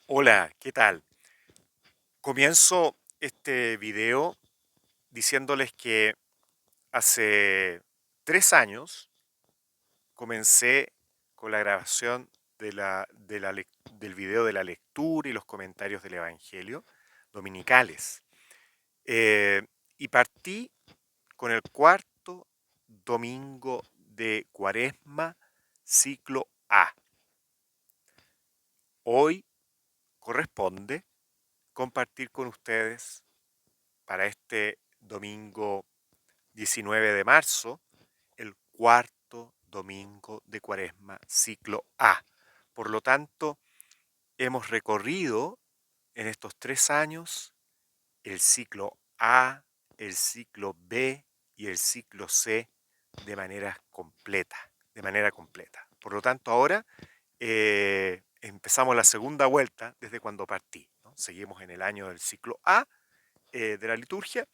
Hola, ¿qué tal? Comienzo este video diciéndoles que hace 3 años comencé con la grabación del video de la lectura y los comentarios del Evangelio dominicales. Eh, y partí con el cuarto domingo de Cuaresma, ciclo A. Hoy corresponde compartir con ustedes para este domingo 19 de marzo, el cuarto domingo de Cuaresma, ciclo A. Por lo tanto, hemos recorrido en estos 3 años el ciclo A, el ciclo B y el ciclo C de manera completa. Por lo tanto, ahora empezamos la segunda vuelta desde cuando partí, ¿no? Seguimos en el año del ciclo A de la liturgia,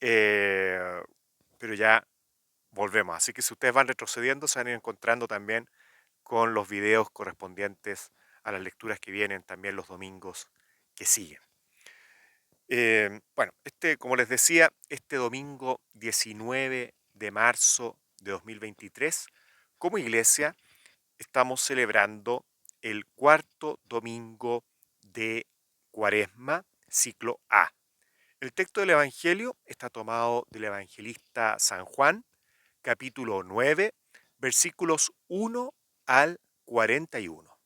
eh, pero ya volvemos. Así que si ustedes van retrocediendo, se van a ir encontrando también con los videos correspondientes a las lecturas que vienen también los domingos que siguen. Bueno, como les decía, este domingo 19 de marzo de 2023, como iglesia, estamos celebrando el cuarto domingo de Cuaresma, ciclo A. El texto del Evangelio está tomado del evangelista San Juan, capítulo 9, versículos 1 al 41.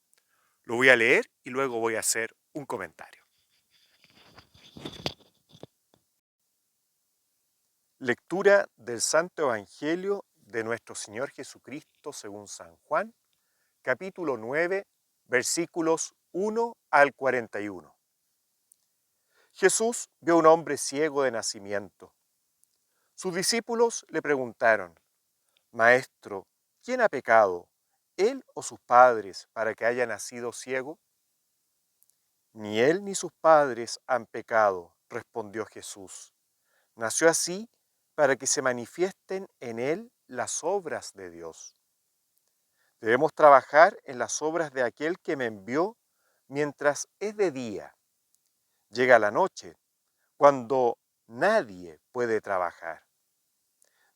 Lo voy a leer y luego voy a hacer un comentario. Lectura del Santo Evangelio de nuestro Señor Jesucristo según San Juan, capítulo 9, versículos 1 al 41. Jesús vio a un hombre ciego de nacimiento. Sus discípulos le preguntaron: Maestro, ¿quién ha pecado, él o sus padres, para que haya nacido ciego? Ni él ni sus padres han pecado, respondió Jesús. Nació así para que se manifiesten en él las obras de Dios. Debemos trabajar en las obras de aquel que me envió mientras es de día. Llega la noche, cuando nadie puede trabajar.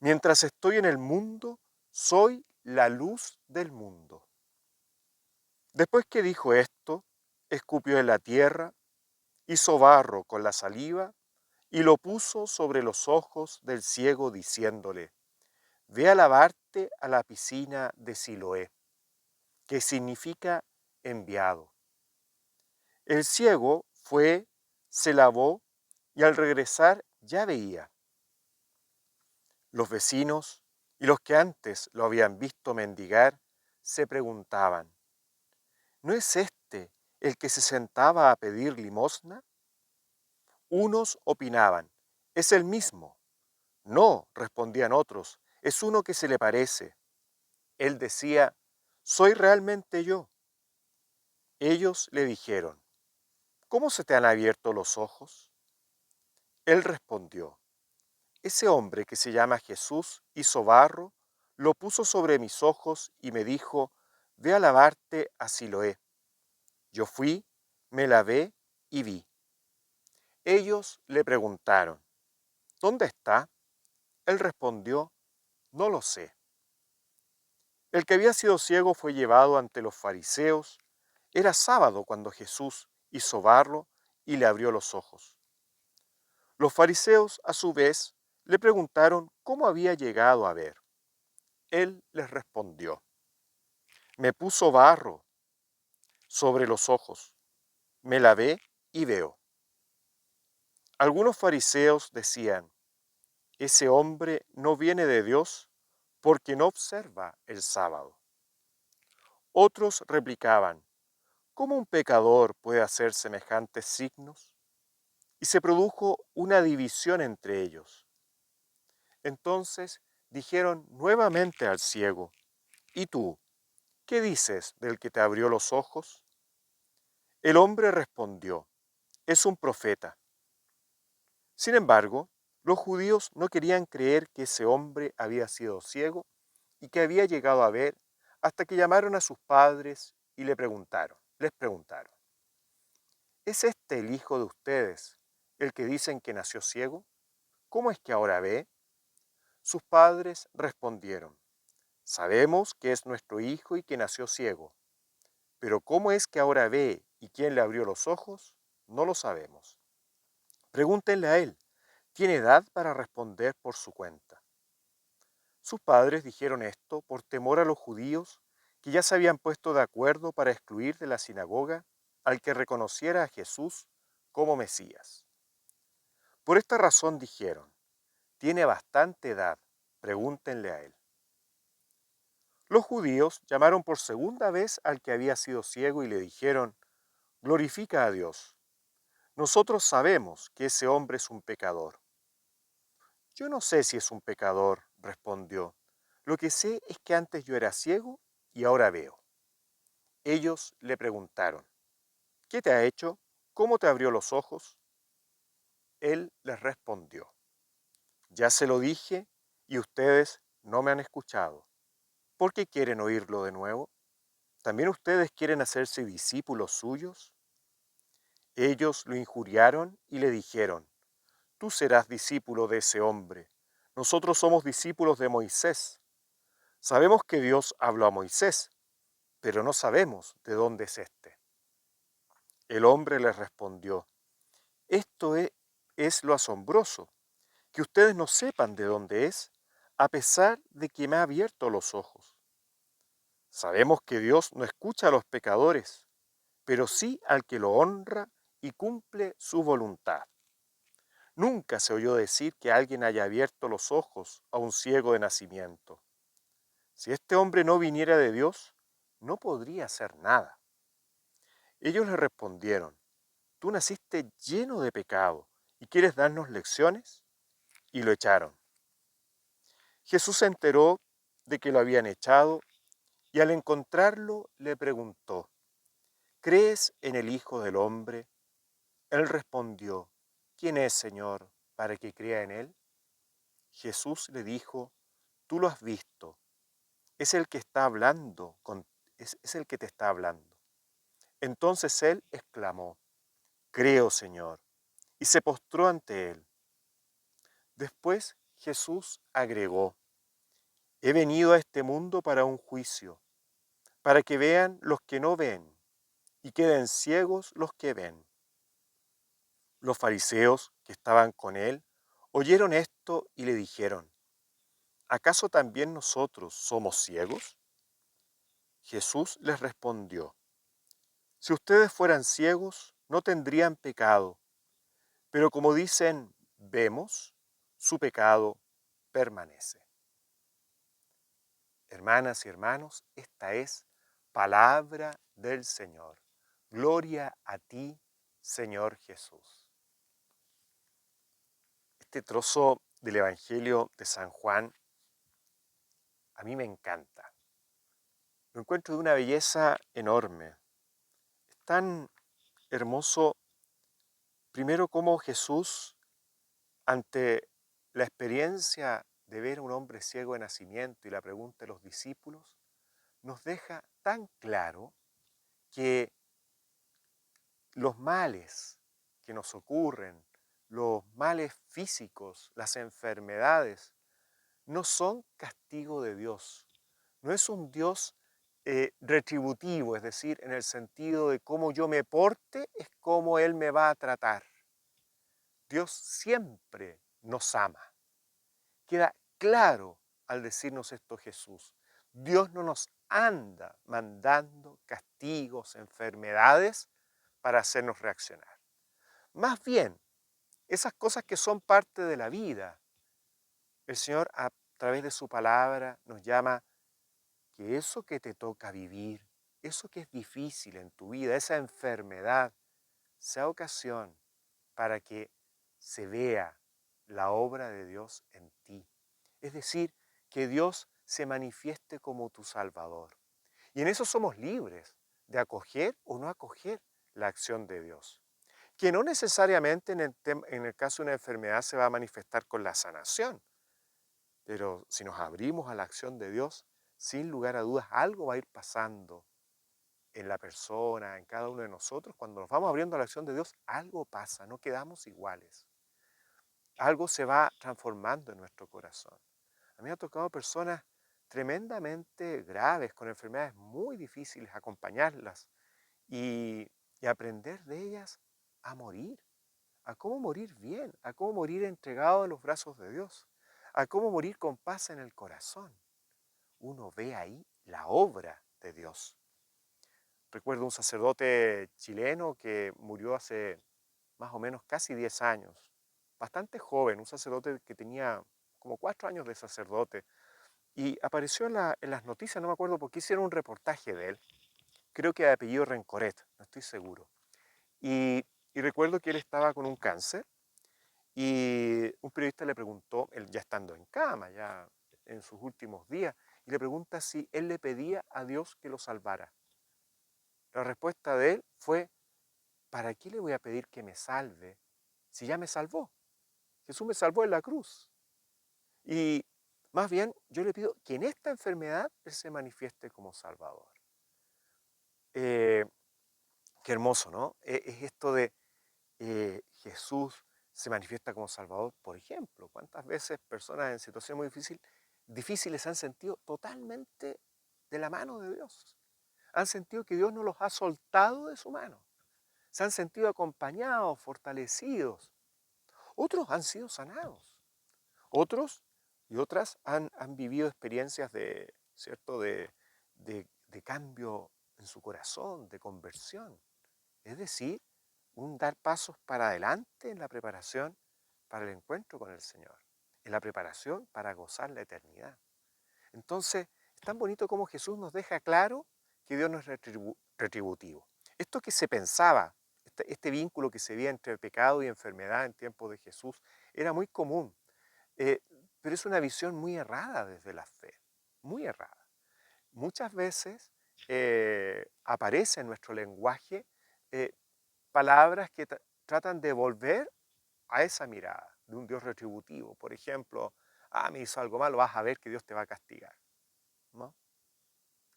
Mientras estoy en el mundo, soy la luz del mundo. Después que dijo esto, escupió en la tierra, hizo barro con la saliva y lo puso sobre los ojos del ciego diciéndole: Ve a lavarte a la piscina de Siloé, que significa enviado. El ciego fue, se lavó y al regresar ya veía. Los vecinos y los que antes lo habían visto mendigar se preguntaban: ¿no es este el que se sentaba a pedir limosna? Unos opinaban: es el mismo. No, respondían otros, es uno que se le parece. Él decía: soy realmente yo. Ellos le dijeron: ¿cómo se te han abierto los ojos? Él respondió: ese hombre que se llama Jesús hizo barro, lo puso sobre mis ojos y me dijo: ve a lavarte a Siloé. Yo fui, me lavé y vi. Ellos le preguntaron: ¿dónde está? Él respondió: no lo sé. El que había sido ciego fue llevado ante los fariseos. Era sábado cuando Jesús hizo barro y le abrió los ojos. Los fariseos, a su vez, le preguntaron cómo había llegado a ver. Él les respondió: me puso barro sobre los ojos, me lavé y veo. Algunos fariseos decían: ese hombre no viene de Dios porque no observa el sábado. Otros replicaban: ¿cómo un pecador puede hacer semejantes signos? Y se produjo una división entre ellos. Entonces dijeron nuevamente al ciego: ¿y tú, qué dices del que te abrió los ojos? El hombre respondió: es un profeta. Sin embargo, los judíos no querían creer que ese hombre había sido ciego y que había llegado a ver, hasta que llamaron a sus padres y les preguntaron: ¿Es este el hijo de ustedes, el que dicen que nació ciego? ¿Cómo es que ahora ve? Sus padres respondieron, sabemos que es nuestro hijo y que nació ciego, pero cómo es que ahora ve y quién le abrió los ojos, no lo sabemos. Pregúntenle a él, tiene edad para responder por su cuenta. Sus padres dijeron esto por temor a los judíos que ya se habían puesto de acuerdo para excluir de la sinagoga al que reconociera a Jesús como Mesías. Por esta razón dijeron, tiene bastante edad, pregúntenle a él. Los judíos llamaron por segunda vez al que había sido ciego y le dijeron, glorifica a Dios. Nosotros sabemos que ese hombre es un pecador. Yo no sé si es un pecador, respondió. Lo que sé es que antes yo era ciego y ahora veo. Ellos le preguntaron, ¿qué te ha hecho? ¿Cómo te abrió los ojos? Él les respondió, ya se lo dije y ustedes no me han escuchado. ¿Por qué quieren oírlo de nuevo? ¿También ustedes quieren hacerse discípulos suyos? Ellos lo injuriaron y le dijeron, tú serás discípulo de ese hombre. Nosotros somos discípulos de Moisés. Sabemos que Dios habló a Moisés, pero no sabemos de dónde es éste. El hombre les respondió, esto es lo asombroso, que ustedes no sepan de dónde es, a pesar de que me ha abierto los ojos. Sabemos que Dios no escucha a los pecadores, pero sí al que lo honra y cumple su voluntad. Nunca se oyó decir que alguien haya abierto los ojos a un ciego de nacimiento. Si este hombre no viniera de Dios, no podría hacer nada. Ellos le respondieron, tú naciste lleno de pecado y quieres darnos lecciones, y lo echaron. Jesús se enteró de que lo habían echado y al encontrarlo le preguntó, ¿crees en el Hijo del Hombre? Él respondió, ¿quién es, Señor, para que crea en él? Jesús le dijo, tú lo has visto, es el que está hablando, es el que te está hablando. Entonces él exclamó, creo, Señor, y se postró ante él. Después Jesús agregó, he venido a este mundo para un juicio, para que vean los que no ven y queden ciegos los que ven. Los fariseos que estaban con él oyeron esto y le dijeron, ¿acaso también nosotros somos ciegos? Jesús les respondió, si ustedes fueran ciegos, no tendrían pecado, pero como dicen, vemos, su pecado permanece. Hermanas y hermanos, esta es palabra del Señor. Gloria a ti, Señor Jesús. Este trozo del Evangelio de San Juan a mí me encanta. Lo encuentro de una belleza enorme. Es tan hermoso, primero, como Jesús, ante la experiencia de ver a un hombre ciego de nacimiento y la pregunta de los discípulos, nos deja tan claro que los males que nos ocurren, los males físicos, las enfermedades, no son castigo de Dios. No es un Dios retributivo, es decir, en el sentido de cómo yo me porte es como Él me va a tratar. Dios siempre nos ama. Queda claro al decirnos esto Jesús. Dios no nos anda mandando castigos, enfermedades para hacernos reaccionar. Más bien, esas cosas que son parte de la vida, el Señor a través de su palabra nos llama que eso que te toca vivir, eso que es difícil en tu vida, esa enfermedad, sea ocasión para que se vea la obra de Dios en ti. Es decir, que Dios se manifieste como tu Salvador. Y en eso somos libres de acoger o no acoger la acción de Dios. Que no necesariamente en el caso de una enfermedad se va a manifestar con la sanación, pero si nos abrimos a la acción de Dios, sin lugar a dudas algo va a ir pasando en la persona, en cada uno de nosotros, cuando nos vamos abriendo a la acción de Dios, algo pasa, no quedamos iguales. Algo se va transformando en nuestro corazón. A mí me ha tocado personas tremendamente graves, con enfermedades muy difíciles, acompañarlas y, y aprender de ellas a morir, a cómo morir bien, a cómo morir entregado a los brazos de Dios, a cómo morir con paz en el corazón. Uno ve ahí la obra de Dios. Recuerdo un sacerdote chileno que murió hace más o menos casi 10 años, bastante joven, un sacerdote que tenía como 4 años de sacerdote, y apareció en las noticias, no me acuerdo por qué hicieron un reportaje de él, creo que de apellido Rencoret, no estoy seguro. Y recuerdo que él estaba con un cáncer y un periodista le preguntó, él ya estando en cama, ya en sus últimos días, y le pregunta si él le pedía a Dios que lo salvara. La respuesta de él fue, ¿para qué le voy a pedir que me salve si ya me salvó? Jesús me salvó en la cruz. Y más bien yo le pido que en esta enfermedad Él se manifieste como Salvador. Eh, Qué hermoso, ¿no? Es esto de Jesús se manifiesta como Salvador. Por ejemplo, ¿cuántas veces personas en situaciones muy difíciles se han sentido totalmente de la mano de Dios? Han sentido que Dios no los ha soltado de su mano. Se han sentido acompañados, fortalecidos. Otros han sido sanados. Otros y otras han vivido experiencias de, ¿cierto? De cambio en su corazón, de conversión. Es decir, un dar pasos para adelante en la preparación para el encuentro con el Señor, en la preparación para gozar la eternidad. Entonces, es tan bonito como Jesús nos deja claro que Dios no es retributivo. Esto que se pensaba, este vínculo que se veía entre pecado y enfermedad en tiempos de Jesús, era muy común. Eh, pero es una visión muy errada desde la fe, muy errada. Muchas veces aparece en nuestro lenguaje eh, palabras que tratan de volver a esa mirada de un Dios retributivo. Por ejemplo, me hizo algo malo, vas a ver que Dios te va a castigar. ¿No?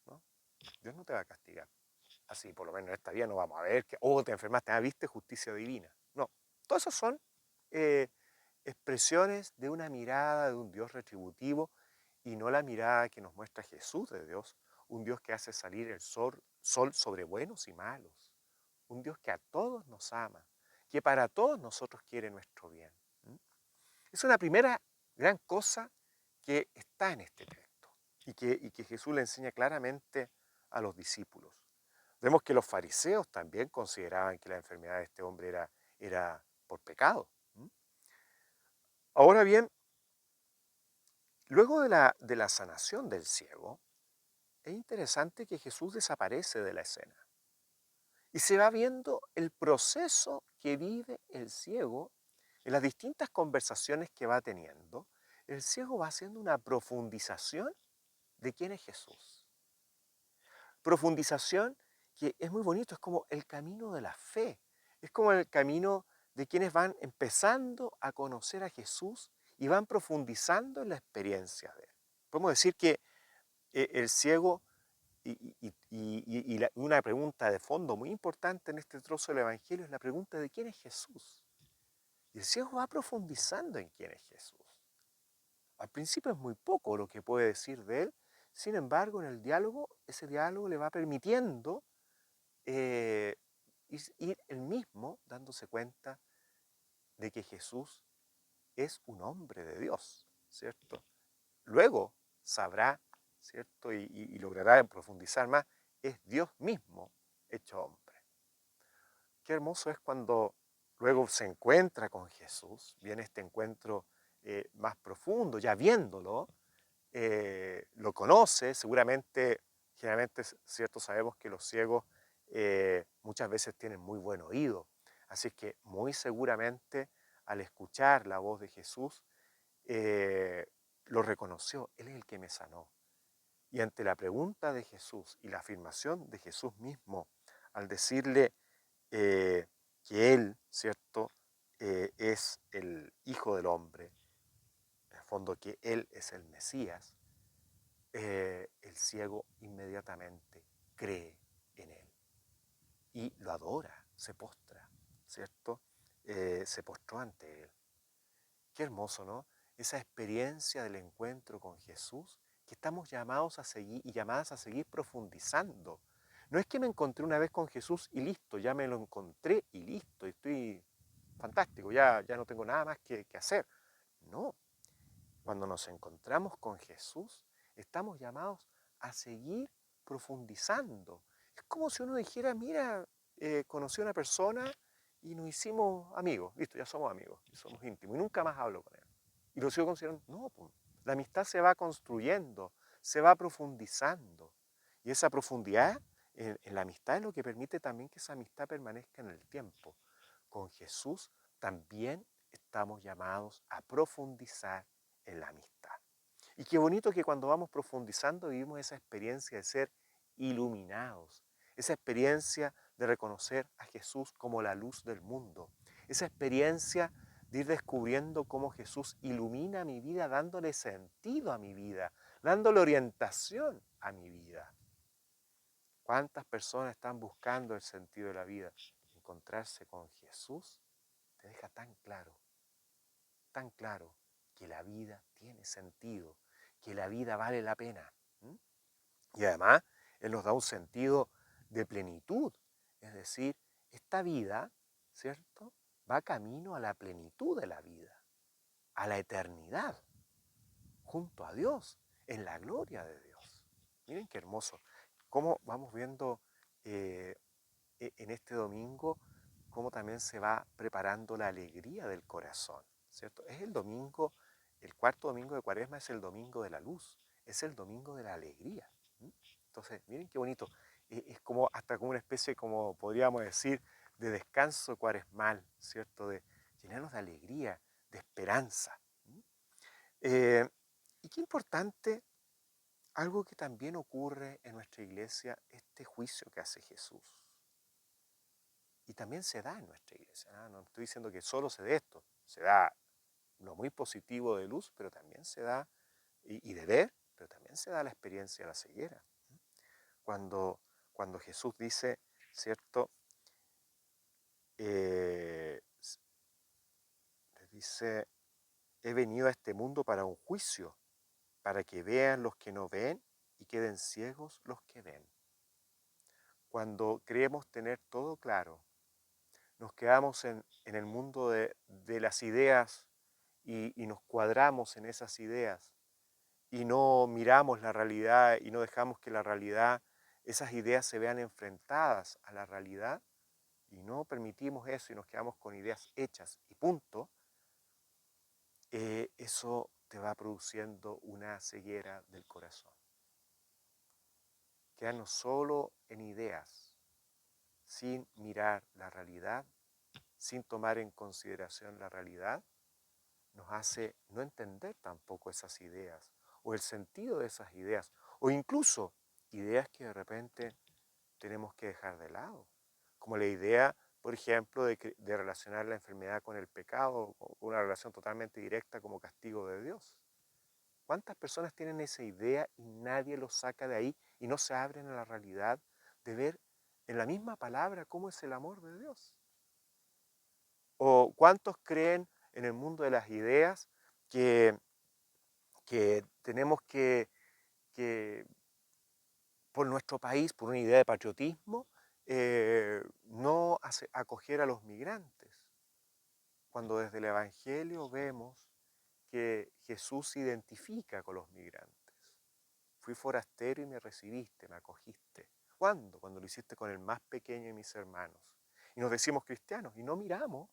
¿No? Dios no te va a castigar. Así, por lo menos en esta vida no vamos a ver que, te enfermaste, viste, justicia divina. No, todas esas son eh, expresiones de una mirada de un Dios retributivo y no la mirada que nos muestra Jesús de Dios, un Dios que hace salir el sol sobre buenos y malos, un Dios que a todos nos ama, que para todos nosotros quiere nuestro bien. ¿Mm? Es una primera gran cosa que está en este texto y que Jesús le enseña claramente a los discípulos. Vemos que los fariseos también consideraban que la enfermedad de este hombre era por pecado. ¿Mm? Ahora bien, luego de la sanación del ciego, es interesante que Jesús desaparece de la escena y se va viendo el proceso que vive el ciego en las distintas conversaciones que va teniendo. El ciego va haciendo una profundización de quién es Jesús. Profundización que es muy bonito, es como el camino de la fe, es como el camino de quienes van empezando a conocer a Jesús y van profundizando en la experiencia de él. Podemos decir que el ciego, y una pregunta de fondo muy importante en este trozo del Evangelio es la pregunta de quién es Jesús. Y el ciego va profundizando en quién es Jesús. Al principio es muy poco lo que puede decir de él, sin embargo en el diálogo, ese diálogo le va permitiendo ir él mismo dándose cuenta de que Jesús es un hombre de Dios, ¿cierto? Luego sabrá, ¿cierto? Y logrará profundizar más, es Dios mismo hecho hombre. Qué hermoso es cuando luego se encuentra con Jesús, viene este encuentro más profundo, ya viéndolo, lo conoce, seguramente, generalmente, ¿cierto? Sabemos que los ciegos muchas veces tienen muy buen oído, así que muy seguramente al escuchar la voz de Jesús, eh, lo reconoció, Él es el que me sanó. Y ante la pregunta de Jesús y la afirmación de Jesús mismo, al decirle que Él, ¿cierto?, es el Hijo del Hombre, en el fondo que Él es el Mesías, el ciego inmediatamente cree en Él. y lo adora, se postra, ¿cierto? Se postró ante él. Qué hermoso, ¿no? Esa experiencia del encuentro con Jesús que estamos llamados a seguir y llamadas a seguir profundizando. No es que me encontré una vez con Jesús y listo, ya me lo encontré y listo, estoy fantástico, ya no tengo nada más que hacer. No, cuando nos encontramos con Jesús, estamos llamados a seguir profundizando. Es como si uno dijera, mira, conocí a una persona y nos hicimos amigos, listo, ya somos amigos, y somos íntimos, y nunca más hablo con él. Y lo sigo considerando, no, pues, la amistad se va construyendo, se va profundizando. Y esa profundidad en la amistad es lo que permite también que esa amistad permanezca en el tiempo. Con Jesús también estamos llamados a profundizar en la amistad. Y qué bonito que cuando vamos profundizando vivimos esa experiencia de ser iluminados, esa experiencia de reconocer a Jesús como la luz del mundo, esa experiencia de ir descubriendo cómo Jesús ilumina mi vida, dándole sentido a mi vida, dándole orientación a mi vida. ¿Cuántas personas están buscando el sentido de la vida? Encontrarse con Jesús te deja tan claro que la vida tiene sentido, que la vida vale la pena. ¿M? Y además, Él nos da un sentido de plenitud. Es decir, esta vida, ¿cierto? Va camino a la plenitud de la vida, a la eternidad, junto a Dios, en la gloria de Dios. Miren qué hermoso. Cómo vamos viendo eh, en este domingo, cómo también se va preparando la alegría del corazón, ¿cierto? Es el domingo, el cuarto domingo de Cuaresma es el domingo de la luz, es el domingo de la alegría. ¿M? Entonces, miren qué bonito, es como hasta como una especie, como podríamos decir, de descanso cuaresmal, ¿cierto? De llenarnos de alegría, de esperanza. ¿M? Eh, y qué importante, algo que también ocurre en nuestra iglesia, este juicio que hace Jesús. Y también se da en nuestra iglesia, ¿no? No estoy diciendo que solo se dé esto, se da lo muy positivo de luz, pero también se da, y de ver, pero también se da la experiencia de la ceguera. Cuando, cuando Jesús dice, ¿cierto? Eh, dice, he venido a este mundo para un juicio, para que vean los que no ven y queden ciegos los que ven. Cuando creemos tener todo claro, nos quedamos en el mundo de las ideas y nos cuadramos en esas ideas y no miramos la realidad y no dejamos que la realidad, esas ideas se vean enfrentadas a la realidad y no permitimos eso y nos quedamos con ideas hechas y punto, eso te va produciendo una ceguera del corazón. Quedarnos solo en ideas, sin mirar la realidad, sin tomar en consideración la realidad, nos hace no entender tampoco esas ideas o el sentido de esas ideas o incluso ideas que de repente tenemos que dejar de lado, como la idea, por ejemplo, de relacionar la enfermedad con el pecado o una relación totalmente directa como castigo de Dios. ¿Cuántas personas tienen esa idea y nadie los saca de ahí y no se abren a la realidad de ver en la misma palabra cómo es el amor de Dios? ¿O cuántos creen en el mundo de las ideas que, que tenemos que, por nuestro país, por una idea de patriotismo, no acoger a los migrantes? Cuando desde el Evangelio vemos que Jesús se identifica con los migrantes. Fui forastero y me recibiste, me acogiste. ¿Cuándo? Cuando lo hiciste con el más pequeño de mis hermanos. Y nos decimos cristianos y no miramos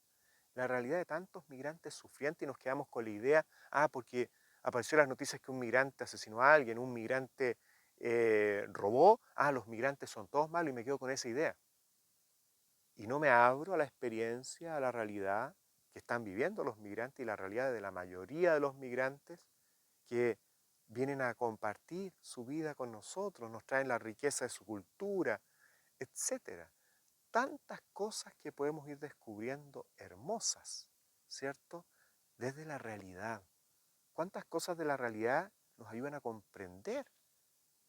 la realidad de tantos migrantes sufrientes y nos quedamos con la idea, porque apareció en las noticias que un migrante asesinó a alguien, un migrante robó, los migrantes son todos malos y me quedo con esa idea. Y no me abro a la experiencia, a la realidad que están viviendo los migrantes y la realidad de la mayoría de los migrantes que vienen a compartir su vida con nosotros, nos traen la riqueza de su cultura, etcétera. Tantas cosas que podemos ir descubriendo hermosas, ¿cierto? Desde la realidad. ¿Cuántas cosas de la realidad nos ayudan a comprender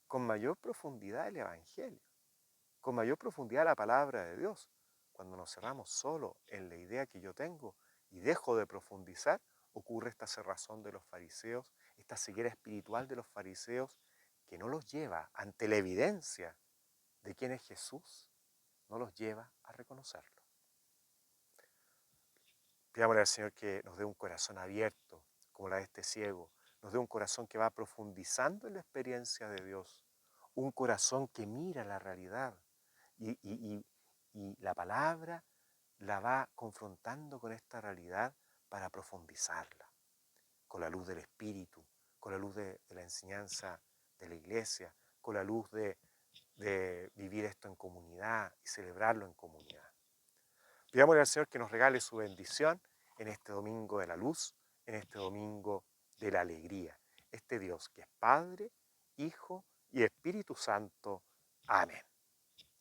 con mayor profundidad el Evangelio? con mayor profundidad la palabra de Dios. Cuando nos cerramos solo en la idea que yo tengo y dejo de profundizar, ocurre esta cerrazón de los fariseos, esta ceguera espiritual de los fariseos que no los lleva ante la evidencia de quién es Jesús, no los lleva a reconocerlo. Pidámosle al Señor que nos dé un corazón abierto, como la de este ciego, nos dé un corazón que va profundizando en la experiencia de Dios, un corazón que mira la realidad y la palabra la va confrontando con esta realidad para profundizarla, con la luz del Espíritu, con la luz de la enseñanza de la iglesia, con la luz de vivir esto en comunidad y celebrarlo en comunidad. Pidámosle al Señor que nos regale su bendición en este domingo de la luz, en este domingo de la alegría. Este Dios que es Padre, Hijo y Espíritu Santo. Amén.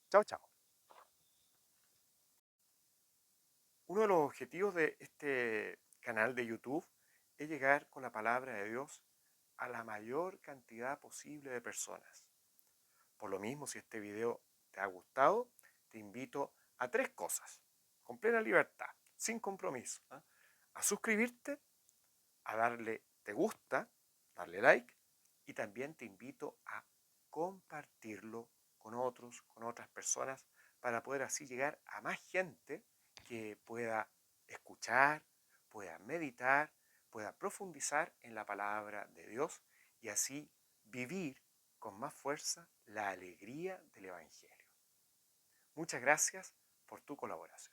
Chao, chao. Uno de los objetivos de este canal de YouTube es llegar con la palabra de Dios a la mayor cantidad posible de personas. Por lo mismo, si este video te ha gustado, te invito a 3 cosas, con plena libertad, sin compromiso. A suscribirte, a darle te gusta, darle like, y también te invito a compartirlo con otros, con otras personas, para poder así llegar a más gente que pueda escuchar, pueda meditar, pueda profundizar en la palabra de Dios y así vivir con más fuerza la alegría del Evangelio. Muchas gracias por tu colaboración.